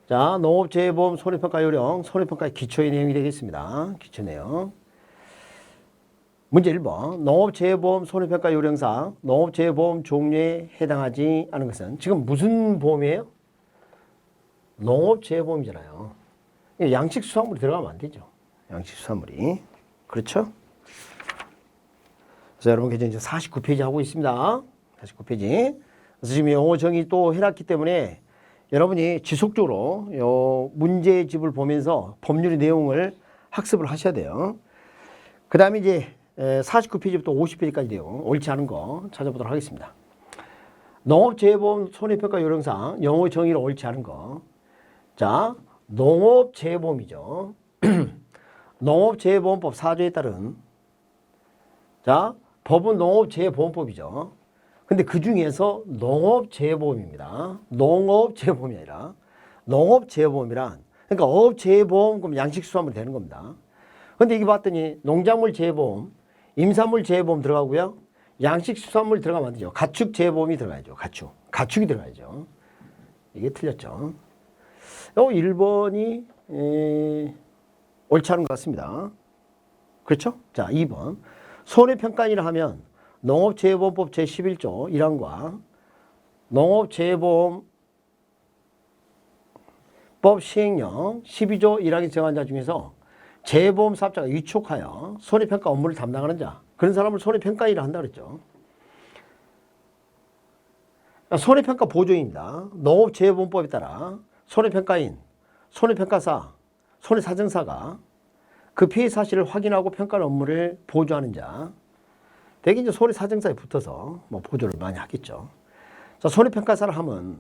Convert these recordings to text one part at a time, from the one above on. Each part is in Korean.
자, 농업재해보험 손해평가 요령, 손해평가의 기초의 내용이 되겠습니다. 기초 내용. 문제 1번. 농업재해보험 손해평가 요령상 농업재해보험 종류에 해당하지 않은 것은 지금 무슨 보험이에요? 농업재해보험이잖아요. 양식수산물이 들어가면 안 되죠. 양식수산물이. 그렇죠? 그래서 여러분 이제 49페이지 하고 있습니다. 49페이지. 그래서 지금 영어 정의 또 해놨기 때문에 여러분이 지속적으로 요 문제집을 보면서 법률의 내용을 학습을 하셔야 돼요. 그 다음에 이제 49페이지부터 50페이지까지 내용 옳지 않은 거 찾아보도록 하겠습니다. 농업재해보험 손해평가 요령상 영어 정의로 옳지 않은 거. 자, 농업재해보험이죠. 농업재해보험법 4조에 따른 자, 법은 농업재해보험법이죠. 근데 그 중에서 농업재해보험입니다. 농업재해보험이 아니라 농업재해보험이란 그러니까 어업재해보험 그럼 양식수산물이 되는 겁니다. 근데 이게 봤더니 농작물재해보험, 임산물재해보험 들어가고요. 양식수산물 들어가면 안 되죠. 가축재해보험이 들어가야죠. 가축이 들어가야죠. 이게 틀렸죠. 1번이 옳지 않은 것 같습니다. 그렇죠? 자, 2번. 손해평가인이라 하면 농업재해보험법 제11조 1항과 농업재해보험법 시행령 12조 1항에 정한 자 중에서 재해보험 사업자가 위촉하여 손해평가 업무를 담당하는 자, 그런 사람을 손해평가인이라 한다 그랬죠. 손해평가 보조인입니다. 농업재해보험법에 따라 손해평가인, 손해평가사, 손해사정사가 그 피해 사실을 확인하고 평가하는 업무를 보조하는 자, 대개 이제 손해사정사에 붙어서 뭐 보조를 많이 하겠죠. 자, 손해평가사를 하면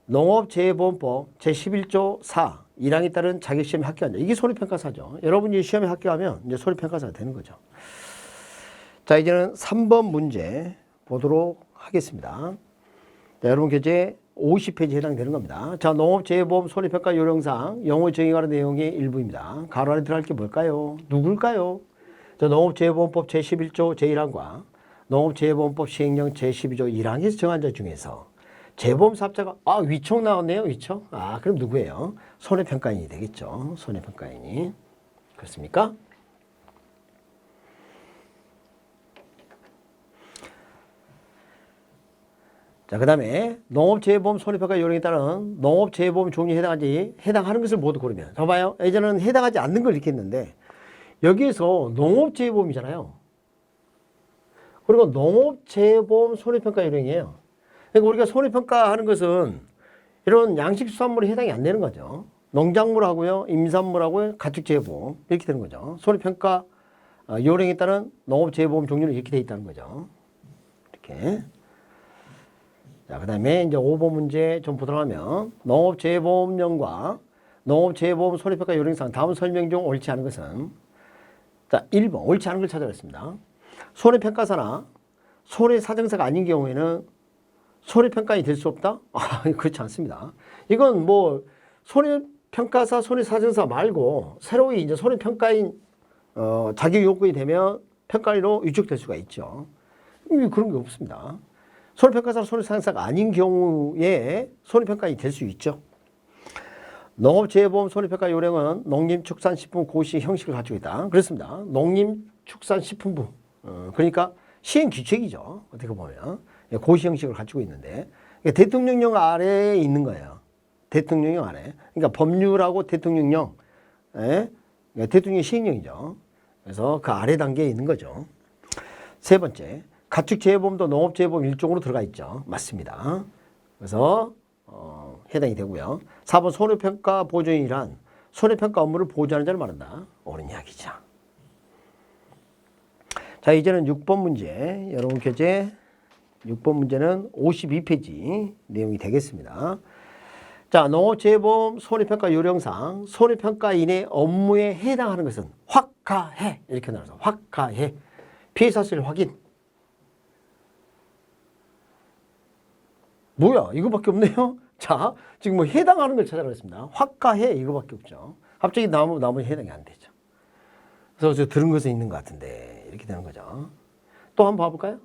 농업재해보험법 제11조 4 1항에 따른 자격시험에 합격한 자, 이게 손해평가사죠. 여러분이 시험에 합격하면 이제 손해평가사가 되는 거죠. 자, 이제는 3번 문제 보도록 하겠습니다. 자, 여러분 교재 50페이지에 해당되는 겁니다. 자, 농업재해보험 손해평가 요령상 영어 정의에 관한 내용의 일부입니다. 가로 안에 들어갈 게 뭘까요? 누굴까요? 자, 농업재해보험법 제11조 제1항과 농업재해보험법 시행령 제12조 1항에서 정한 자 중에서 재보험 사업자가 위촉 나왔네요. 위촉. 그럼 누구예요? 손해평가인이 되겠죠. 손해평가인이. 그렇습니까? 자, 그 다음에 농업재해보험 손해평가 요령에 따른 농업재해보험 종류에 해당하는 것을 모두 고르면. 봐봐요. 예전에는 해당하지 않는 걸 이렇게 했는데 여기에서 농업재해보험이잖아요. 그리고 농업재해보험 손해평가 요령이에요. 그러니까 우리가 손해평가하는 것은 이런 양식수산물에 해당이 안 되는 거죠. 농작물하고요, 임산물하고요, 가축재해보험 이렇게 되는 거죠. 손해평가 요령에 따른 농업재해보험 종류는 이렇게 돼 있다는 거죠. 이렇게. 자, 그 다음에 이제 5번 문제 좀 보도록 하면 농업재해보험령과 농업재해보험 손해평가 요령상 다음 설명 중 옳지 않은 것은 자, 1번 옳지 않은 걸 찾아냈습니다. 손해평가사나 손해사정사가 아닌 경우에는 손해평가인이 될 수 없다? 그렇지 않습니다. 이건 뭐 손해평가사, 손해사정사 말고 새로이 이제 손해평가인 자격 요건이 되면 평가인으로 위촉될 수가 있죠. 그런 게 없습니다. 손해평가사, 손해사정사가 아닌 경우에 손해평가인이 될 수 있죠. 농업재해보험 손해평가 요령은 농림축산식품 고시 형식을 가지고 있다. 그렇습니다. 농림축산식품부. 그러니까 시행규칙이죠. 어떻게 보면. 고시 형식을 가지고 있는데 대통령령 아래에 있는 거예요. 대통령령 아래. 그러니까 법률하고 대통령령, 대통령 시행령이죠. 그래서 그 아래 단계에 있는 거죠. 세 번째, 가축재해보험도 농업재해보험 일종으로 들어가 있죠. 맞습니다. 그래서 해당이 되고요. 4번 손해평가 보조인이란 손해평가 업무를 보조하는 자를 말한다. 옳은 이야기죠. 자, 이제는 6번 문제. 여러분 교재 6번 문제는 52페이지 내용이 되겠습니다. 자, 농업재해보험 손해평가 요령상 손해평가인의 업무에 해당하는 것은 확하해. 이렇게 나와서 확하해. 피해 사실 확인. 뭐야? 이거밖에 없네요. 자, 지금 뭐 해당하는 걸 찾아가겠습니다. 확하해. 이거밖에 없죠. 갑자기 나머지 해당이 안 되죠. 그래서 저 들은 것은 있는 것 같은데 이렇게 되는 거죠. 또 한번 봐볼까요?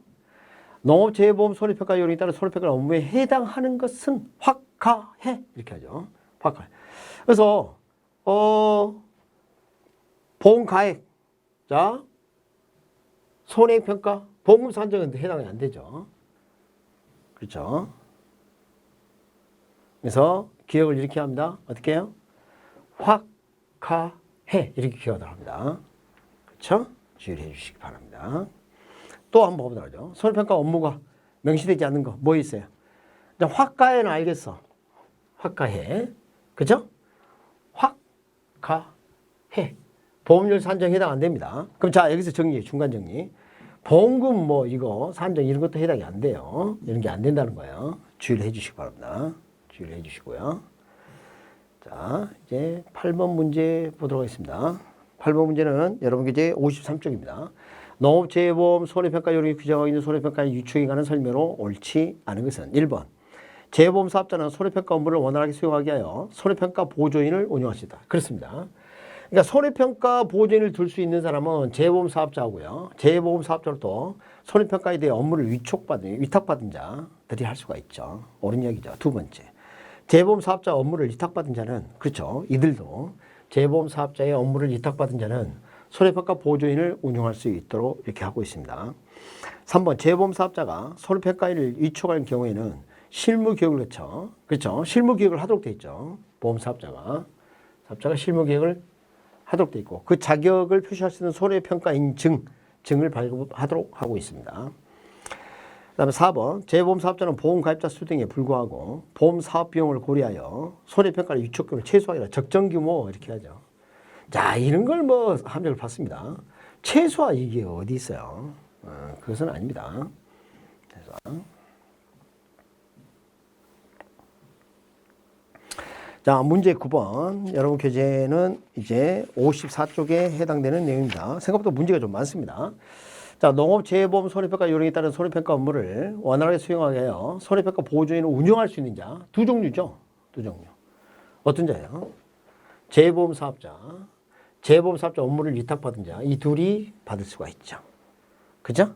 농업재해보험 손해평가 요령에 따라 손해평가 업무에 해당하는 것은 확하해. 이렇게 하죠. 확가해. 그래서 보험가액, 자 손해평가, 보험금 산정은 해당이 안 되죠. 그렇죠. 그래서 기억을 이렇게 합니다. 어떻게 해요? 확가해 이렇게 기억을 합니다. 그렇죠? 주의를 해주시기 바랍니다. 또 한번 보도록 하죠. 손해평가 업무가 명시되지 않는 거 뭐 있어요? 확가해는 알겠어. 확가해. 그죠? 확가해. 보험료 산정 해당 안 됩니다. 그럼 자, 여기서 정리, 중간 정리. 보험금 뭐 이거 산정 이런 것도 해당이 안 돼요. 이런 게 안 된다는 거예요. 주의를 해 주시기 바랍니다. 주의를 해 주시고요. 자, 이제 8번 문제 보도록 하겠습니다. 8번 문제는 여러분 이제 53쪽입니다. 농업재해보험 손해평가 요령이 규정하고 있는 손해평가의 유축에 관한 설명으로 옳지 않은 것은 1번. 재해보험 사업자는 손해평가 업무를 원활하게 수행하게 하여 손해평가 보조인을 운영할 수 있다. 그렇습니다. 그러니까 손해평가 보조인을 둘 수 있는 사람은 재해보험 사업자하고요. 재해보험 사업자로도 손해평가에 대해 업무를 위탁받은 자들이 할 수가 있죠. 옳은 이야기죠. 두 번째. 재해보험 사업자 업무를 위탁받은 자는, 그렇죠. 이들도 재해보험 사업자의 업무를 위탁받은 자는 손해평가 보조인을 운영할 수 있도록 이렇게 하고 있습니다. 3번. 재해보험 사업자가 손해평가인을 위촉하는 경우에는 실무교육을 거쳐, 그렇죠. 실무교육을 하도록 되어 있죠. 보험 사업자가 실무교육을 하도록 되어 있고 그 자격을 표시할 수 있는 손해평가인 증을 발급하도록 하고 있습니다. 그 다음에 4번. 재해보험 사업자는 보험가입자 수 등에 불구하고 보험 사업 비용을 고려하여 손해평가를 위촉금을 최소화하라. 적정 규모 이렇게 하죠. 자, 이런 걸 뭐 함정을 받습니다. 최소화 이게 어디 있어요? 그것은 아닙니다. 최소화. 자, 문제 9번. 여러분 교재는 이제 54쪽에 해당되는 내용입니다. 생각보다 문제가 좀 많습니다. 자, 농업재해보험 손해평가 요령에 따른 손해평가 업무를 원활하게 수행하게 하여 손해평가 보조인을 운영할 수 있는 자. 두 종류죠. 두 종류. 어떤 자예요? 재해보험 사업자. 재해보험 사업자 업무를 위탁받은 자. 이 둘이 받을 수가 있죠. 그죠?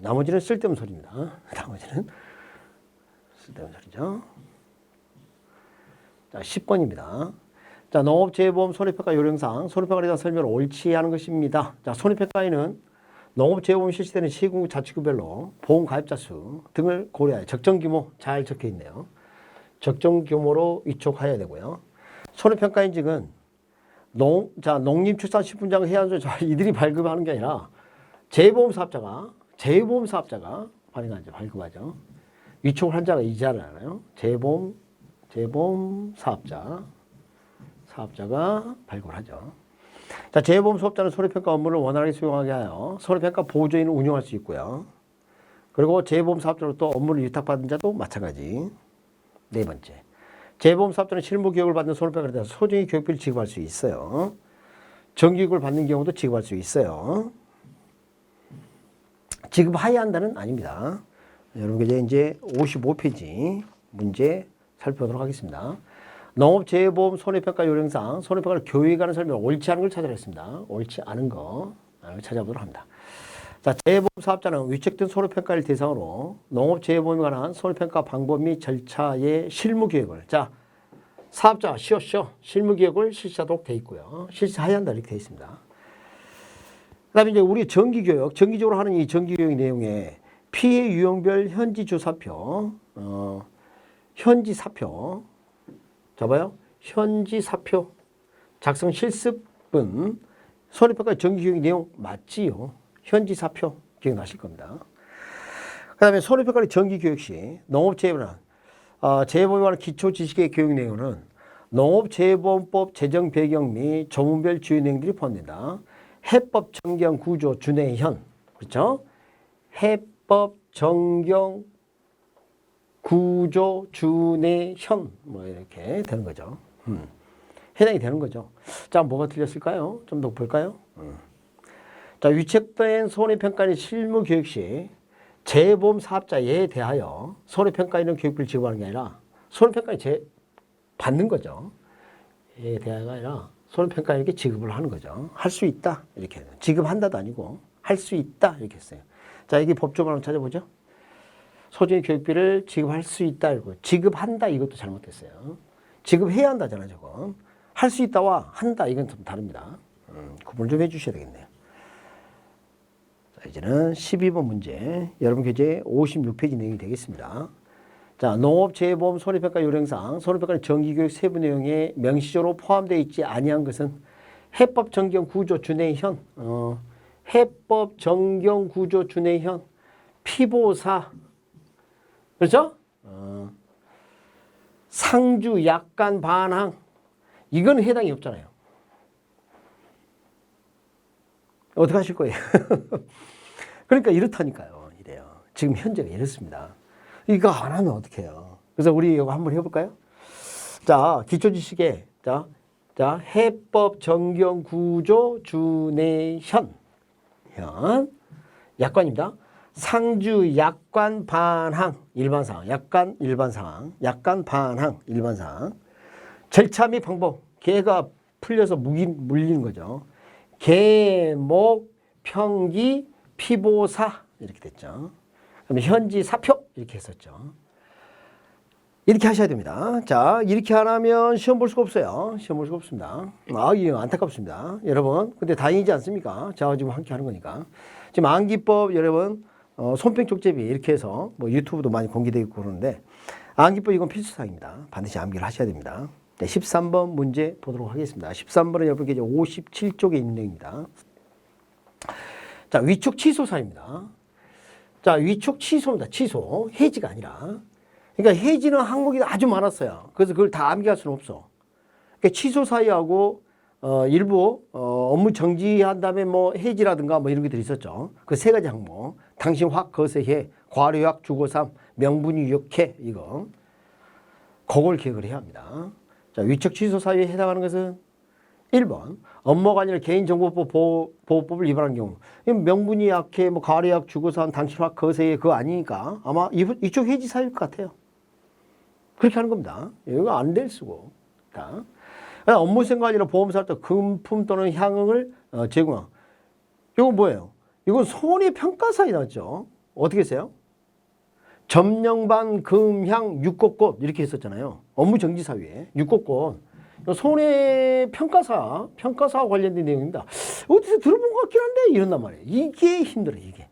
나머지는 쓸데없는 소리입니다. 나머지는 쓸데없는 소리죠. 자, 10번입니다. 자, 농업재해보험 손해평가 요령상 손해평가에 대한 설명을 옳지 않은 것입니다. 자, 손해평가에는 농업재해보험이 실시되는 시군국 자치구별로 보험 가입자 수 등을 고려하여 적정 규모 잘 적혀 있네요. 적정 규모로 위촉해야 되고요. 손해평가인증은 농림축산식품장 해양조 이들이 발급하는 게 아니라 재해보험 사업자가 발급하죠. 위촉을 한 자가 이자잖아요. 재해보험 사업자가 발급을 하죠. 자, 재해보험 사업자는 손해평가 업무를 원활하게 수행하게 하여 손해평가 보조인을 운영할 수 있고요. 그리고 재해보험 사업자로 또 업무를 위탁받은 자도 마찬가지. 네 번째. 재해보험 사업자는 실무교육을 받는 손해평가에 대해서 소정의 교육비를 지급할 수 있어요. 정기교육을 받는 경우도 지급할 수 있어요. 지급해야 한다는 아닙니다. 여러분 이제 55페이지 문제 살펴보도록 하겠습니다. 농업재해보험 손해평가 요령상 손해평가를 교육에 관한 설명을 옳지 않은 걸 찾아냈습니다. 옳지 않은 거 찾아보도록 합니다. 자, 재해보험 사업자는 위촉된 손해평가를 대상으로 농업재해보험에 관한 손해평가 방법 및 절차의 실무교육을, 자, 사업자 실무교육을 실시하도록 되어 있고요. 실시해야 한다 이렇게 되어 있습니다. 그 다음에 이제 우리 정기적으로 하는 이 정기교육 내용에 피해 유형별 현지조사표, 현지사표, 잡아요. 현지사표 작성 실습은 손해평가 정기교육 내용 맞지요. 현지사표 기억나실 겁니다. 그 다음에 손해평가의 정기교육 시 농업재해보험, 재해보험에 관한 기초지식의 교육 내용은 농업재해보험법 제정 배경 및 조문별 주요 내용들이 포함된다. 해법 정경 구조 준해현, 그렇죠? 해법 정경 구조 준해현 뭐 이렇게 되는 거죠. 해당이 되는 거죠. 자, 뭐가 틀렸을까요? 좀 더 볼까요? 자, 위촉된 손해평가인 실무교육 시 재해보험 사업자에 대하여 손해평가인은 교육비를 지급하는 게 아니라 손해평가인이 받는 거죠. 에 대하여가 아니라 손해평가인에게 지급을 하는 거죠. 할 수 있다 이렇게 지급한다도 아니고 할 수 있다 이렇게 했어요. 자, 여기 법조문을 한번 찾아보죠. 소정의 교육비를 지급할 수 있다 이러고 지급한다 이것도 잘못됐어요. 지급해야 한다잖아, 저건. 할 수 있다와 한다, 이건 좀 다릅니다. 구분을 좀 해주셔야 되겠네요. 자, 이제는 12번 문제. 여러분 교재 56페이지 내용이 되겠습니다. 자, 농업재해보험 손해평가 요령상 손해평가는 정기교육 세부 내용에 명시적으로 포함되어 있지 아니한 것은 해법 정경 구조 준해현, 해법 정경 구조 준해현, 피보사, 그렇죠? 상주 약간 반항, 이거는 해당이 없잖아요. 어떻게 하실 거예요? 그러니까 이렇다니까요. 이래요. 지금 현재가 이렇습니다. 이거 안 하면 어떡해요? 그래서 우리 이거 한번 해볼까요? 자, 기초지식에, 자, 해법 정경 구조 준해현, 약관입니다. 상주 약관 반항 일반상, 약관 일반상, 약관 반항 일반상. 절차 및 방법, 개가 풀려서 물리는 거죠. 개, 목, 평기, 피보사 이렇게 됐죠. 그럼 현지 사표 이렇게 했었죠. 이렇게 하셔야 됩니다. 자, 이렇게 안 하면 시험 볼 수가 없어요. 시험 볼 수가 없습니다. 이거 안타깝습니다. 여러분, 근데 다행이지 않습니까? 자, 지금 함께 하는 거니까. 지금 암기법 여러분, 손뼉 쪽제비 이렇게 해서 뭐 유튜브도 많이 공개되어 있고 그러는데, 암기법 이건 필수사항입니다. 반드시 암기를 하셔야 됩니다. 네, 13번 문제 보도록 하겠습니다. 13번은 여러분께 이제 57쪽에 있는 내용입니다. 자, 위촉 취소사입니다. 자, 위촉 취소입니다. 취소. 해지가 아니라. 그러니까 해지는 항목이 아주 많았어요. 그래서 그걸 다 암기할 수는 없어. 그러니까 취소 사유하고 일부 업무 정지한 다음에 뭐 해지라든가 뭐 이런 것들이 있었죠. 그 세 가지 항목. 당신 확 거세해, 과료약 주고삼, 명분이 유력해 이거. 그걸 기억을 해야 합니다. 자, 위촉 취소 사유에 해당하는 것은 1번 업무가 아니라 개인정보법 보호법을 위반한 경우. 명분이 약해, 뭐 과료약 주고삼, 당신 확 거세해 그거 아니니까 아마 이쪽 해지 사유일 것 같아요. 그렇게 하는 겁니다. 이거 안 될 수고. 업무생과 아니라 보험사할 때 금품 또는 향응을 제공한. 이거 뭐예요? 이건 손해평가사에 나왔죠. 어떻게 했어요? 점령반 금향 육고권 이렇게 했었잖아요. 업무정지 사유에 육고권. 손해평가사와 관련된 내용입니다. 어디서 들어본 것 같긴 한데 이런단 말이에요. 이게 힘들어요. 이게.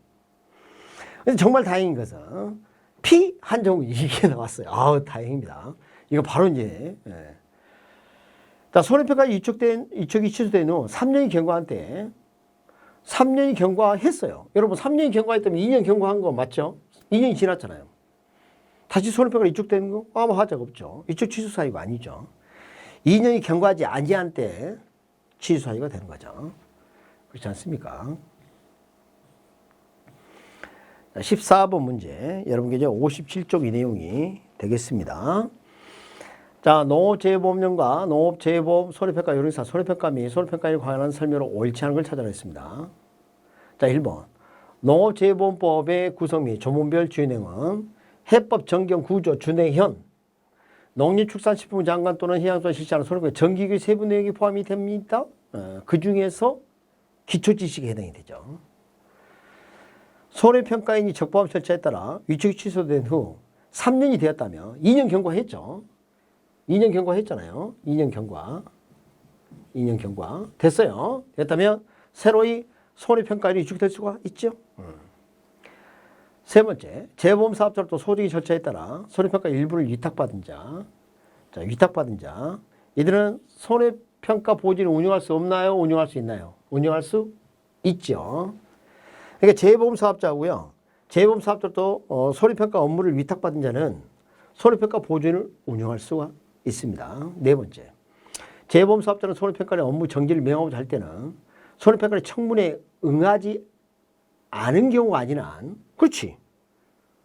근데 정말 다행인 것은 피 한정우 이게 나왔어요. 아우 다행입니다. 이거 바로 이제 자, 손해평가 이쪽이 취소된 후 3년이 경과한 때 3년이 경과했어요. 여러분 3년이 경과했다면 2년 경과한 거 맞죠? 2년이 지났잖아요. 다시 손해평가 이축되는 거 아무 하자가 없죠. 이쪽 취소 사유가 아니죠. 2년이 경과하지 아니한 때 취소 사유가 되는 거죠. 그렇지 않습니까? 14번 문제 여러분께 이제 57쪽 이 내용이 되겠습니다. 자, 농업재해보험령과 농업재해보험 손해평가 요령사 손해평가 및 손해평가에 관한 설명으로 옳지 않은 걸 찾아라 했습니다. 자, 1번 농업재해보험법의 구성 및 조문별 주인행은 해법 정경 구조 준해현 농림축산식품부 장관 또는 해양수산 실시하는 손해평가 정기교육 세부 내용이 포함이 됩니다. 그 중에서 기초지식에 해당이 되죠. 손해평가인이 적법한 절차에 따라 위촉이 취소된 후 3년이 되었다면 2년 경과했죠. 2년 경과했잖아요. 2년 경과 됐어요. 됐다면 새로이 손해평가인이 위촉될 수가 있죠. 세 번째, 재보험 사업자로부터 소득이 절차에 따라 손해평가 일부를 위탁받은 자. 자, 위탁받은 자. 이들은 손해평가 보지를 운영할 수 없나요? 운영할 수 있나요? 운영할 수 있죠. 그러니까 재보험 사업자고요. 재보험 사업자로부터 손해평가 업무를 위탁받은 자는 손해평가 보조인을 운영할 수가 있습니다. 네 번째, 재보험 사업자는 손해평가의 업무 정지를 명하고자 할 때는 손해평가의 청문회에 응하지 않은 경우가 아닌 한, 그렇지.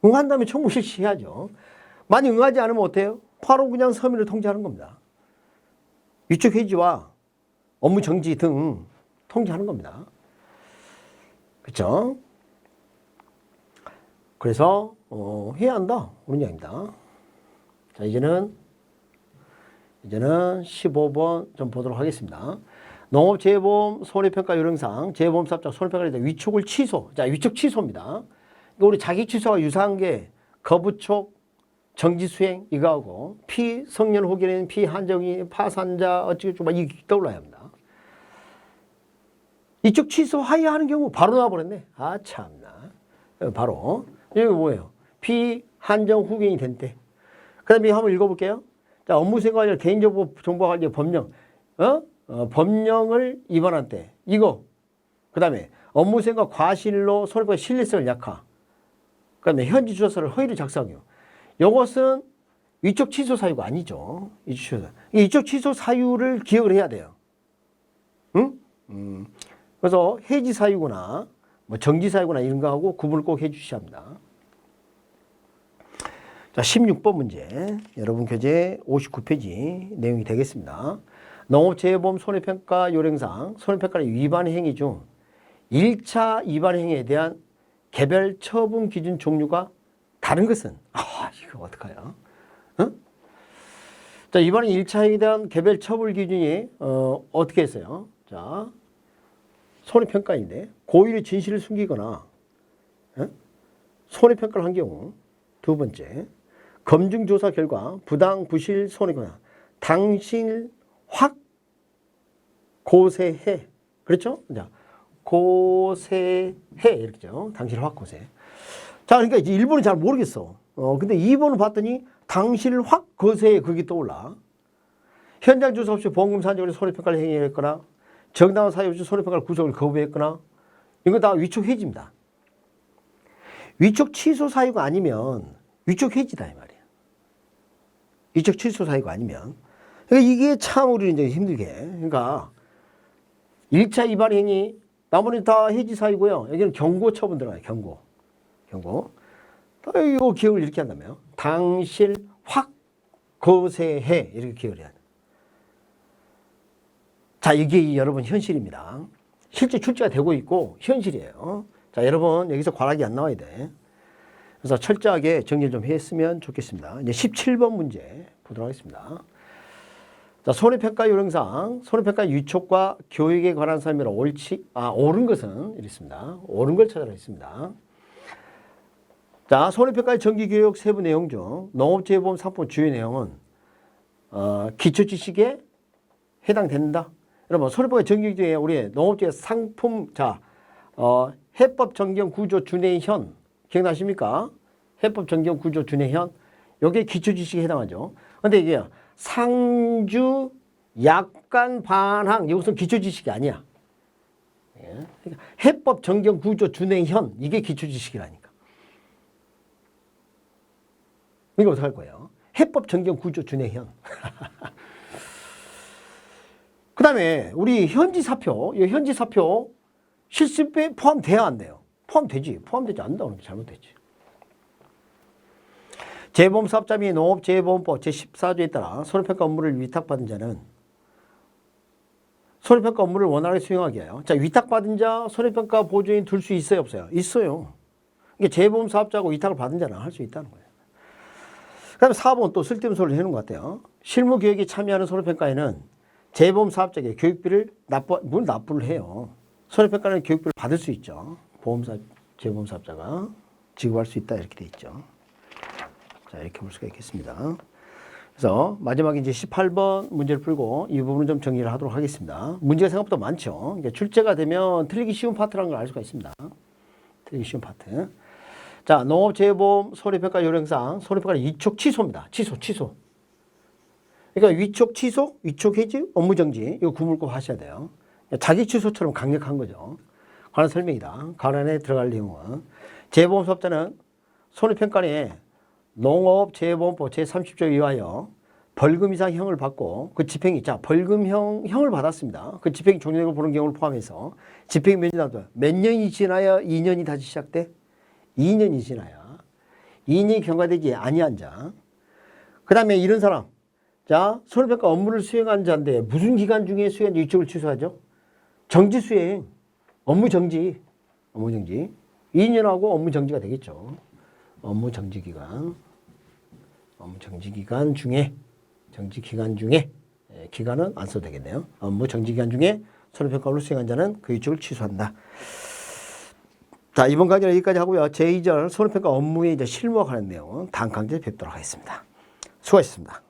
응한다면 청문 실시해야죠. 만약 응하지 않으면 어때요? 바로 그냥 서민을 통지하는 겁니다. 위촉 해지와 업무 정지 등 통지하는 겁니다. 그렇죠? 그래서 해야 한다 그런 이야기입니다. 자, 이제는 15번 좀 보도록 하겠습니다. 농업재해보험 손해평가 요령상 재보험 사업자 손해평가에 대해 위촉을 취소. 자, 위촉 취소입니다. 우리 자기 취소와 유사한 게 거부촉, 정지 수행 이거하고 피성년 혹여는 피한정이 파산자 어찌고 막 이게 떠올라야 합니다. 이쪽 취소 하야하는 경우 바로 나와버렸네. 아 참나. 바로 여기 뭐예요? 피한정 후견이 된 때. 그 다음에 한번 읽어볼게요. 자, 업무수행관련 개인정보관리 법령 법령을 위반한 때 이거. 그 다음에 업무수행과 과실로 손해배상 신뢰성을 약화. 그 다음에 현지 주소서를 허위로 작성하기. 이것은 위촉 취소 사유가 아니죠. 이쪽 취소 사유를 기억을 해야 돼요. 응? 그래서 해지 사유구나, 뭐 정지 사유구나 이런 거하고 구분을 꼭 해주셔야 합니다. 자, 16번 문제. 여러분 교재 59페이지 내용이 되겠습니다. 농업재해보험 손해평가 요령상 손해평가의 위반 행위 중 1차 위반 행위에 대한 개별 처분 기준 종류가 다른 것은 이거 어떡하냐? 응? 자, 이번에 1차 행위에 대한 개별 처분 기준이 어떻게 했어요? 자, 손해평가인데 고의로 진실을 숨기거나 손해평가를 한 경우. 두 번째, 검증조사 결과 부당 부실 손해거나 당실 확 고세해. 그렇죠? 자, 고세해 이렇게죠. 당실 확 고세. 자, 그러니까 이제 1번은 잘 모르겠어. 근데 2번을 봤더니 당실 확 고세해 그게 떠올라. 현장 조사 없이 보험금 산정으로 손해평가를 행위했거나 정당한 사유 없이 손해평가를 구속을 거부했거나 이거 다 위촉 해지입니다. 위촉 취소 사유가 아니면 위촉 해지다 이 말이야. 위촉 취소 사유가 아니면. 그러니까 이게 참 우리는 이제 힘들게. 그러니까 1차 위반 행위 나머지 다 해지 사유고요. 여기는 경고 처분 들어가요. 경고. 이거 기억을 이렇게 한다면 당실 확 거세해 이렇게 기억을 해야 돼. 자, 이게 여러분 현실입니다. 실제 출제가 되고 있고 현실이에요. 자, 여러분 여기서 과락이 안 나와야 돼. 그래서 철저하게 정리를 좀 했으면 좋겠습니다. 이제 17번 문제 보도록 하겠습니다. 자, 손해평가 요령상 손해평가 위촉과 교육에 관한 설명을 옳은 것은 이렇습니다. 옳은 걸 찾아라 했습니다. 자, 손해평가의 정기교육 세부 내용 중 농업재해보험 상품 주요 내용은 기초지식에 해당된다. 여러분 손해평가 정기교육 중에 우리 농업재해 상품 해법 정경 구조 준해현 기억나십니까? 해법 정경 구조 준해현 여기에 기초지식에 해당하죠. 근데 이게 상주 약관 반항 이것은 기초지식이 아니야. 그러니까 해법 정경 구조 준해현 이게 기초지식이라니까. 이거 어떡할 거예요? 해법 정경 구조 준해현. 그 다음에 우리 현지사표, 이 현지사표 실습에 포함돼야 안 돼요? 포함되지. 포함되지 않는다 그러면 잘못됐지. 재보험사업자 및 농업재해보험법 제14조에 따라 손해평가 업무를 위탁받은 자는 손해평가 업무를 원활하게 수행하게 해요. 자, 위탁받은 자 손해평가 보조인 둘 수 있어요? 없어요? 있어요. 이게 재보험사업자하고 위탁을 받은 자는 할 수 있다는 거예요. 그 다음에 4번 또 쓸데없는 소리를 해놓은 것 같아요. 실무교육에 참여하는 손해평가에는 재보험사업자에게 교육비를 납부를 해요. 손해평가는 교육비를 받을 수 있죠. 재보험사업자가 지급할 수 있다 이렇게 돼 있죠. 자, 이렇게 볼 수가 있겠습니다. 그래서 마지막에 이제 18번 문제를 풀고 이 부분을 좀 정리를 하도록 하겠습니다. 문제가 생각보다 많죠. 그러니까 출제가 되면 틀리기 쉬운 파트라는 걸 알 수가 있습니다. 틀리기 쉬운 파트. 자, 농업재해보험 손해평가 요령상 손해평가는 위촉 취소입니다. 취소. 그러니까 위촉 취소, 위촉 해지, 업무정지 이거 구분을 꼭 하셔야 돼요. 자기 취소처럼 강력한 거죠. 관한 설명이다. 관한에 들어갈 내용은 재보험사업자는 손해평가에 농업재해보험법 제30조에 의하여 벌금 이상 형을 받고 그 집행이 벌금형을 받았습니다. 그 집행이 종료된 걸 보는 경우를 포함해서 집행이 몇 년이 지나야 2년이 다시 시작돼? 2년이 지나야 2년이 경과되지 아니한 자. 그 다음에 이런 사람. 자, 손해평가 업무를 수행한 자인데 무슨 기간 중에 수행한 위촉을 취소하죠? 정지 수행, 업무 정지. 2년하고 업무 정지가 되겠죠. 업무 정지 기간 중에 정지 기간 중에 기간은 안 써도 되겠네요. 업무 정지 기간 중에 손해평가 업무를 수행한 자는 그 위촉을 취소한다. 자, 이번 강좌는 여기까지 하고요. 제2절 손해평가 업무에 이제 실무화하는 내용은 다음 강좌에 뵙도록 하겠습니다. 수고하셨습니다.